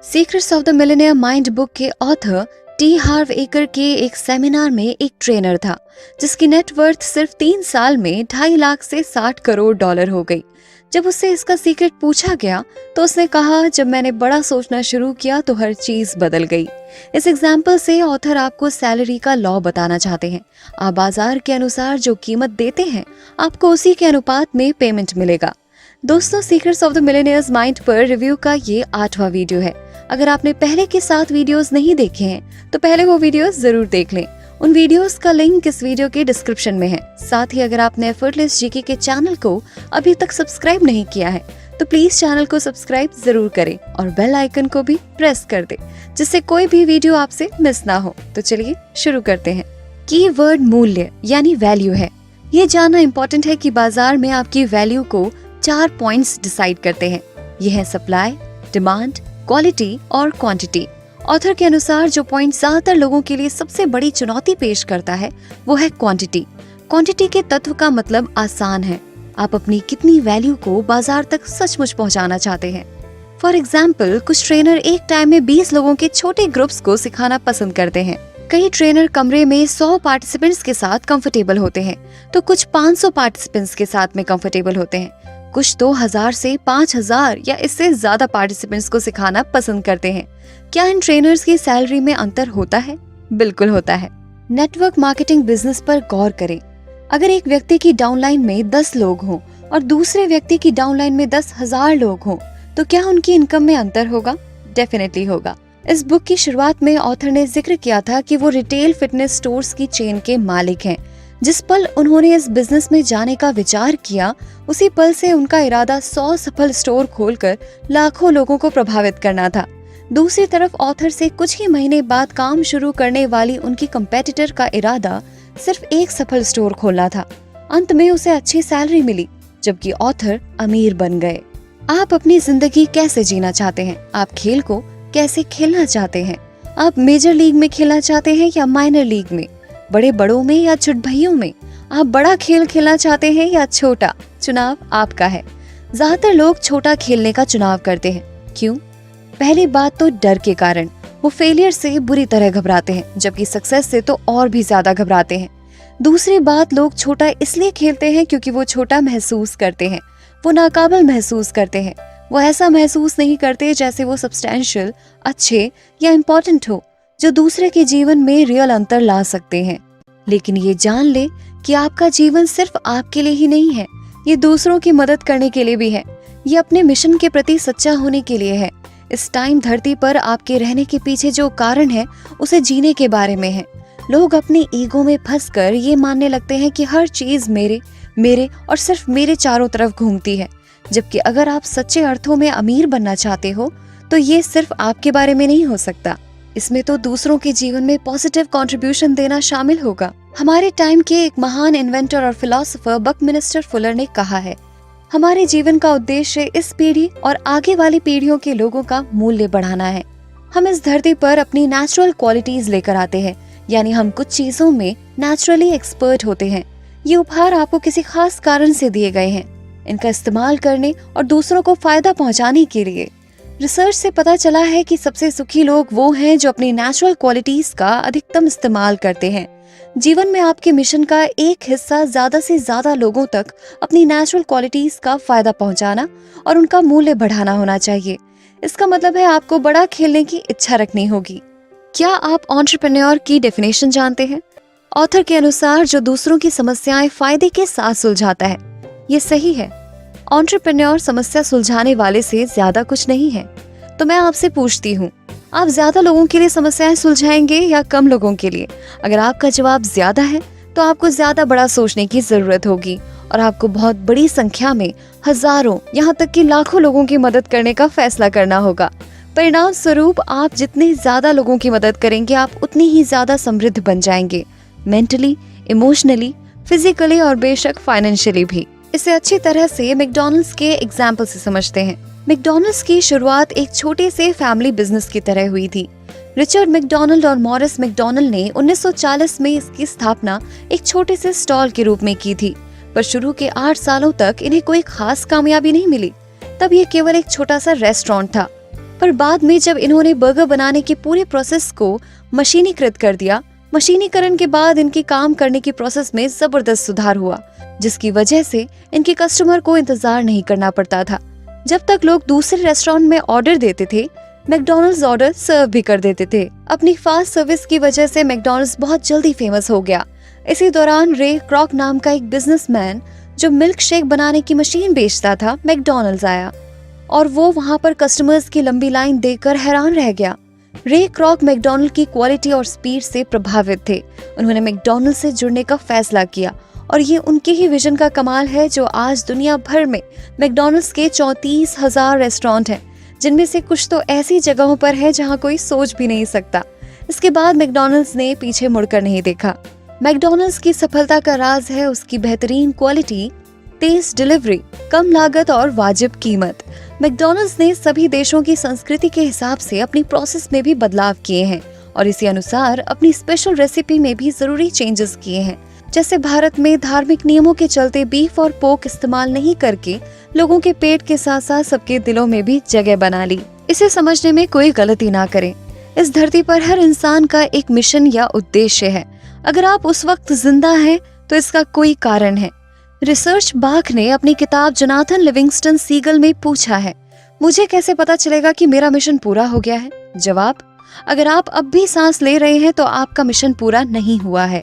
Secrets of the millionaire mind book के author T हार्व एकर के एक सेमिनार में एक ट्रेनर था जिसकी नेटवर्थ सिर्फ 3 साल में 2.5 लाख से 60 करोड़ डॉलर हो गई। जब उससे इसका सीक्रेट पूछा गया तो उसने कहा, जब मैंने बड़ा सोचना शुरू किया तो हर चीज बदल गई। इस एग्जाम्पल से ऑथर आपको सैलरी का लॉ बताना चाहते हैं। आप बाजार के अनुसार जो कीमत देते हैं आपको उसी के अनुपात में पेमेंट मिलेगा। दोस्तों, secrets of the millionaires mind पर रिव्यू का ये 8वां वीडियो है। अगर आपने पहले के 7 वीडियोस नहीं देखे हैं तो पहले वो वीडियोस जरूर देख लें। उन वीडियोस का लिंक इस वीडियो के डिस्क्रिप्शन में है। साथ ही अगर आपने एफर्टलेस जीके के चैनल को अभी तक सब्सक्राइब नहीं किया है तो प्लीज चैनल को सब्सक्राइब जरूर करें और बेल आइकन को भी प्रेस कर दे जिससे कोई भी वीडियो आपसे मिस ना हो। तो चलिए शुरू करते हैं। कीवर्ड मूल्य यानी वैल्यू है। ये जानना इम्पोर्टेंट है कि बाजार में आपकी वैल्यू को 4 पॉइंट्स डिसाइड करते हैं। ये है सप्लाई, डिमांड, क्वालिटी और क्वांटिटी। ऑथर के अनुसार जो पॉइंट ज्यादातर लोगों के लिए सबसे बड़ी चुनौती पेश करता है वो है क्वांटिटी। क्वांटिटी के तत्व का मतलब आसान है। आप अपनी कितनी वैल्यू को बाजार तक सचमुच पहुंचाना चाहते हैं। फॉर एग्जाम्पल, कुछ ट्रेनर एक टाइम में 20 लोगों के छोटे ग्रुप्स को सिखाना पसंद करते हैं। कई ट्रेनर कमरे में 100 पार्टिसिपेंट्स के साथ कंफर्टेबल होते हैं तो कुछ 500 पार्टिसिपेंट्स के साथ में कंफर्टेबल होते हैं। कुछ 2000 से 5000 या इससे ज्यादा पार्टिसिपेंट्स को सिखाना पसंद करते हैं। क्या इन ट्रेनर्स की सैलरी में अंतर होता है? बिल्कुल होता है। नेटवर्क मार्केटिंग बिजनेस पर गौर करें। अगर एक व्यक्ति की डाउनलाइन में 10 लोग हों और दूसरे व्यक्ति की डाउनलाइन में 10,000 लोग हों तो क्या उनकी इनकम में अंतर होगा? डेफिनेटली होगा। इस बुक की शुरुआत में ऑथर ने जिक्र किया था कि वो रिटेल फिटनेस स्टोर्स की चेन के मालिक हैं। जिस पल उन्होंने इस बिजनेस में जाने का विचार किया उसी पल से उनका इरादा 100 सफल स्टोर खोलकर लाखों लोगों को प्रभावित करना था। दूसरी तरफ ऑथर से कुछ ही महीने बाद काम शुरू करने वाली उनकी कंपेटिटर का इरादा सिर्फ एक सफल स्टोर खोलना था। अंत में उसे अच्छी सैलरी मिली जबकि ऑथर अमीर बन गए। आप अपनी जिंदगी कैसे जीना चाहते हैं? आप खेल को कैसे खेलना चाहते हैं? आप मेजर लीग में खेलना चाहते हैं या माइनर लीग में? बड़े बड़ों में या चुटभइयों में? आप बड़ा खेल खेलना चाहते हैं या छोटा? चुनाव आपका है। ज्यादातर लोग छोटा खेलने का चुनाव करते हैं। क्यों? पहली बात तो डर के कारण। वो फेलियर से बुरी तरह घबराते हैं जबकि सक्सेस से तो और भी ज्यादा घबराते हैं। दूसरी बात, लोग छोटा इसलिए खेलते हैं क्योंकि वो छोटा महसूस करते हैं। वो नाकाबिल महसूस करते हैं। वो ऐसा महसूस नहीं करते जैसे वो सब्सटैंशियल, अच्छे या इम्पोर्टेंट हो जो दूसरे के जीवन में रियल अंतर ला सकते हैं। लेकिन ये जान ले कि आपका जीवन सिर्फ आपके लिए ही नहीं है, ये दूसरों की मदद करने के लिए भी है। ये अपने मिशन के प्रति सच्चा होने के लिए है। इस टाइम धरती पर आपके रहने के पीछे जो कारण है उसे जीने के बारे में है। लोग अपने ईगो में फंसकर ये मानने लगते हैं कि हर चीज मेरे मेरे और सिर्फ मेरे चारों तरफ घूमती है। जबकि अगर आप सच्चे अर्थों में अमीर बनना चाहते हो तो ये सिर्फ आपके बारे में नहीं हो सकता। इसमें तो दूसरों के जीवन में पॉजिटिव कंट्रीब्यूशन देना शामिल होगा। हमारे टाइम के एक महान इन्वेंटर और फिलोसोफर बकमिनिस्टर फुलर ने कहा है, हमारे जीवन का उद्देश्य इस पीढ़ी और आगे वाली पीढ़ियों के लोगों का मूल्य बढ़ाना है। हम इस धरती पर अपनी नेचुरल क्वालिटीज लेकर आते हैं, यानी हम कुछ चीजों में नेचुरली एक्सपर्ट होते हैं। ये उपहार आपको किसी खास कारण से दिए गए हैं, इनका इस्तेमाल करने और दूसरों को फायदा पहुंचाने के लिए। रिसर्च से पता चला है कि सबसे सुखी लोग वो हैं जो अपनी नेचुरल क्वालिटीज का अधिकतम इस्तेमाल करते हैं। जीवन में आपके मिशन का एक हिस्सा ज्यादा से ज्यादा लोगों तक अपनी नेचुरल क्वालिटीज का फायदा पहुंचाना और उनका मूल्य बढ़ाना होना चाहिए। इसका मतलब है आपको बड़ा खेलने की इच्छा रखनी होगी। क्या आप एंटरप्रेन्योर की डेफिनेशन जानते हैं? ऑथर के अनुसार जो दूसरों की समस्याएं फायदे के साथ सुलझाता है। ये सही है। एंटरप्रेन्योर समस्या सुलझाने वाले से ज्यादा कुछ नहीं है। तो मैं आपसे पूछती हूँ, आप ज्यादा लोगों के लिए समस्याएं सुलझाएंगे या कम लोगों के लिए? अगर आपका जवाब ज्यादा है तो आपको ज्यादा बड़ा सोचने की जरूरत होगी और आपको बहुत बड़ी संख्या में हजारों यहाँ तक कि लाखों लोगों की मदद करने का फैसला करना होगा। परिणाम स्वरूप आप जितने ज्यादा लोगों की मदद करेंगे आप उतनी ही ज्यादा समृद्ध बन जाएंगे, मेंटली, इमोशनली, फिजिकली और बेशक फाइनेंशियली भी। इसे अच्छी तरह से मैकडॉनल्ड्स के एग्जाम्पल से समझते हैं। मैकडॉनल्ड्स की शुरुआत एक छोटे से फैमिली बिजनेस की तरह हुई थी। रिचर्ड मैकडॉनल्ड और मॉरिस मैकडॉनल्ड ने 1940 में इसकी स्थापना एक छोटे से स्टॉल के रूप में की थी, पर शुरू के 8 सालों तक इन्हें कोई खास कामयाबी नहीं मिली। तब ये केवल एक छोटा सा रेस्टोरेंट था। पर बाद में जब इन्होंने बर्गर बनाने के पूरे प्रोसेस को मशीनीकृत कर दिया, मशीनीकरण के बाद इनके काम करने की प्रोसेस में जबरदस्त सुधार हुआ, जिसकी वजह से इनके कस्टमर को इंतजार नहीं करना पड़ता था। जब तक लोग दूसरे रेस्टोरेंट में ऑर्डर देते थे, मैकडॉनल्ड्स ऑर्डर सर्व भी कर देते थे। अपनी फास्ट सर्विस की वजह से मैकडॉनल्ड्स बहुत जल्दी फेमस हो गया। इसी दौरान रे क्रॉक नाम का एक बिजनेसमैन जो मिल्क शेक बनाने की मशीन बेचता था, मैकडॉनल्ड्स आया और वो वहाँ पर कस्टमर्स की लंबी लाइन देखकर हैरान रह गया। रे क्रॉक मैकडॉनल्ड की क्वालिटी और स्पीड से प्रभावित थे। उन्होंने मैकडॉनल्ड से जुड़ने का फैसला किया और ये उनके ही विजन का कमाल है जो आज दुनिया भर में मैकडॉनल्ड्स के 34,000 रेस्टोरेंट हैं, जिनमें से कुछ तो ऐसी जगहों पर है जहां कोई सोच भी नहीं सकता। इसके बाद मैकडॉनल्ड्स ने पीछे मुड़कर नहीं देखा। मैकडॉनल्ड्स की सफलता का राज है उसकी बेहतरीन क्वालिटी, तेज डिलीवरी, कम लागत और वाजिब कीमत। मैकडॉनल्ड्स ने सभी देशों की संस्कृति के हिसाब से अपनी प्रोसेस में भी बदलाव किए हैं और इसी अनुसार अपनी स्पेशल रेसिपी में भी जरूरी चेंजेस किए हैं। जैसे भारत में धार्मिक नियमों के चलते बीफ और पोर्क इस्तेमाल नहीं करके लोगों के पेट के साथ साथ सबके दिलों में भी जगह बना ली। इसे समझने में कोई गलती ना करें। इस धरती पर हर इंसान का एक मिशन या उद्देश्य है। अगर आप उस वक्त जिंदा हैं तो इसका कोई कारण है। रिसर्च बाख ने अपनी किताब जोनाथन लिविंगस्टन सीगल में पूछा है, मुझे कैसे पता चलेगा कि मेरा मिशन पूरा हो गया है? जवाब, अगर आप अब भी सांस ले रहे हैं तो आपका मिशन पूरा नहीं हुआ है।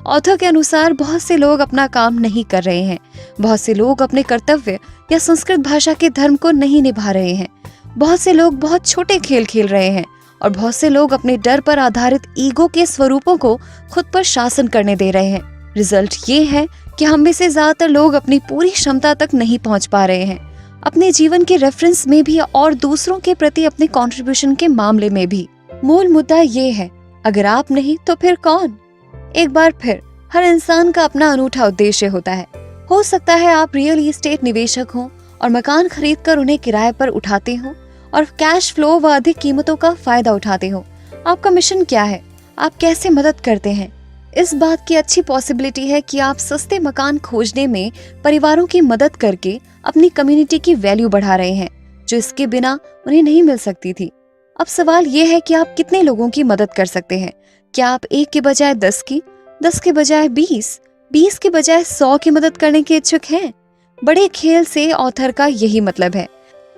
ऑथर के अनुसार बहुत से लोग अपना काम नहीं कर रहे हैं, बहुत से लोग अपने कर्तव्य या संस्कृत भाषा के धर्म को नहीं निभा रहे हैं, बहुत से लोग बहुत छोटे खेल खेल रहे हैं और बहुत से लोग अपने डर पर आधारित ईगो के स्वरूपों को खुद पर शासन करने दे रहे हैं। रिजल्ट ये है कि हम में से ज्यादातर लोग अपनी पूरी क्षमता तक नहीं पहुंच पा रहे हैं, अपने जीवन के रेफरेंस में भी और दूसरों के प्रति अपने कंट्रीब्यूशन के मामले में भी। मूल मुद्दा ये है, अगर आप नहीं तो फिर कौन? एक बार फिर, हर इंसान का अपना अनूठा उद्देश्य होता है। हो सकता है आप रियल एस्टेट निवेशक हों और मकान खरीदकर उन्हें किराए पर उठाते हो और कैश फ्लो व अधिक कीमतों का फायदा उठाते हो। आपका मिशन क्या है? आप कैसे मदद करते हैं? इस बात की अच्छी पॉसिबिलिटी है कि आप सस्ते मकान खोजने में परिवारों की मदद करके अपनी कम्युनिटी की वैल्यू बढ़ा रहे हैं, जो इसके बिना उन्हें नहीं मिल सकती थी। अब सवाल ये है कि आप कितने लोगों की मदद कर सकते हैं? क्या आप 1 के बजाय 10 की, 10 के बजाय 20, 20 के बजाय 100 की मदद करने के इच्छुक हैं? बड़े खेल से ऑथर का यही मतलब है।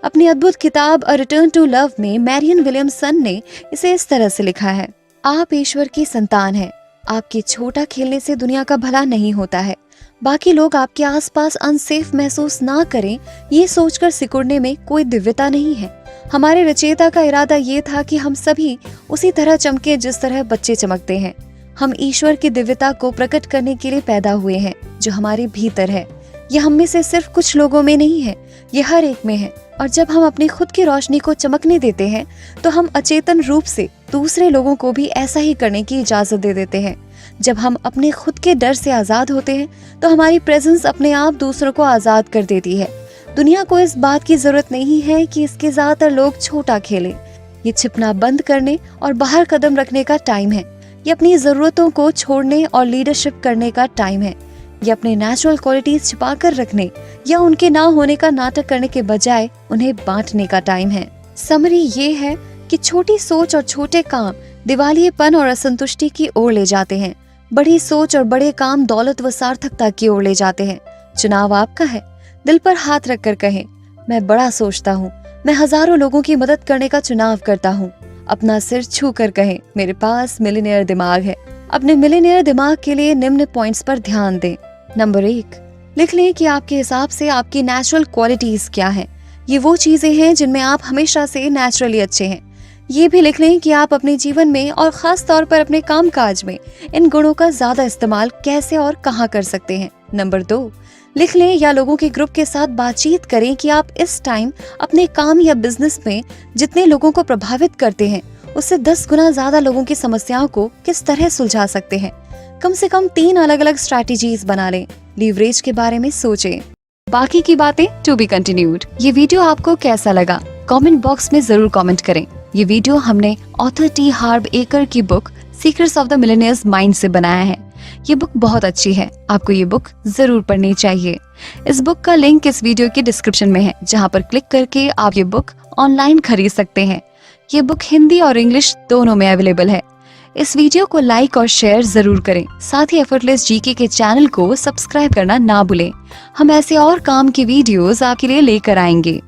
अपनी अद्भुत किताब अ रिटर्न टू लव में मैरियन विलियमसन ने इसे इस तरह से लिखा है, आप ईश्वर की संतान हैं। आपके छोटा खेलने से दुनिया का भला नहीं होता है। बाकी लोग आपके आसपास अनसेफ महसूस ना करें, ये सोचकर सिकुड़ने में कोई दिव्यता नहीं है। हमारे रचयिता का इरादा ये था कि हम सभी उसी तरह चमके जिस तरह बच्चे चमकते हैं। हम ईश्वर की दिव्यता को प्रकट करने के लिए पैदा हुए हैं, जो हमारे भीतर है। यह हम में से सिर्फ कुछ लोगों में नहीं है, ये हर एक में है। और जब हम अपनी खुद की रोशनी को चमकने देते हैं तो हम अचेतन रूप से दूसरे लोगों को भी ऐसा ही करने की इजाजत दे देते हैं। जब हम अपने खुद के डर से आजाद होते हैं तो हमारी प्रेजेंस अपने आप दूसरों को आजाद कर देती है। दुनिया को इस बात की जरूरत नहीं है कि इसके ज्यादातर लोग छोटा खेलें। ये छिपना बंद करने और बाहर कदम रखने का टाइम है। ये अपनी जरूरतों को छोड़ने और लीडरशिप करने का टाइम है। ये अपने नेचुरल क्वालिटीज छिपा कर रखने या उनके ना होने का नाटक करने के बजाय उन्हें बांटने का टाइम है। समरी ये है कि छोटी सोच और छोटे काम दिवालियेपन और असंतुष्टि की ओर ले जाते हैं। बड़ी सोच और बड़े काम दौलत व सार्थकता की ओर ले जाते हैं। चुनाव आपका है। दिल पर हाथ रखकर कहें, मैं बड़ा सोचता हूँ, मैं हजारों लोगों की मदद करने का चुनाव करता हूँ। अपना सिर छू कर कहें, मेरे पास मिलियनेयर दिमाग है। अपने मिलियनेयर दिमाग के लिए निम्न पॉइंट्स पर ध्यान दें। नंबर 1, लिख लें कि आपके हिसाब से आपकी नेचुरल क्वालिटीज क्या हैं। ये वो चीजें हैं जिनमें आप हमेशा से नेचुरली अच्छे हैं। ये भी लिख लें कि आप अपने जीवन में और खास तौर पर अपने कामकाज में इन गुणों का ज्यादा इस्तेमाल कैसे और कहाँ कर सकते हैं। नंबर 2, लिख लें या लोगों के ग्रुप के साथ बातचीत करें कि आप इस टाइम अपने काम या बिजनेस में जितने लोगों को प्रभावित करते हैं उससे 10 गुना ज्यादा लोगों की समस्याओं को किस तरह सुलझा सकते हैं। कम से कम 3 अलग अलग स्ट्रैटेजीज बना लें। लीवरेज के बारे में सोचें। बाकी की बातें टू बी कंटिन्यूड। ये वीडियो आपको कैसा लगा कमेंट बॉक्स में जरूर कमेंट करें। ये वीडियो हमने ऑथर टी हार्व एकर की book secrets of the millionaires mind से बनाया है। ये बुक बहुत अच्छी है, आपको ये बुक जरूर पढ़नी चाहिए। इस बुक का लिंक इस वीडियो के डिस्क्रिप्शन में है, जहाँ पर क्लिक करके आप ये बुक ऑनलाइन खरीद सकते हैं। ये बुक हिंदी और इंग्लिश दोनों में अवेलेबल है। इस वीडियो को लाइक और शेयर जरूर करें। साथ ही एफर्टलेस जीके के चैनल को सब्सक्राइब करना ना भूलें। हम ऐसे और काम की वीडियोस आपके लिए लेकर आएंगे।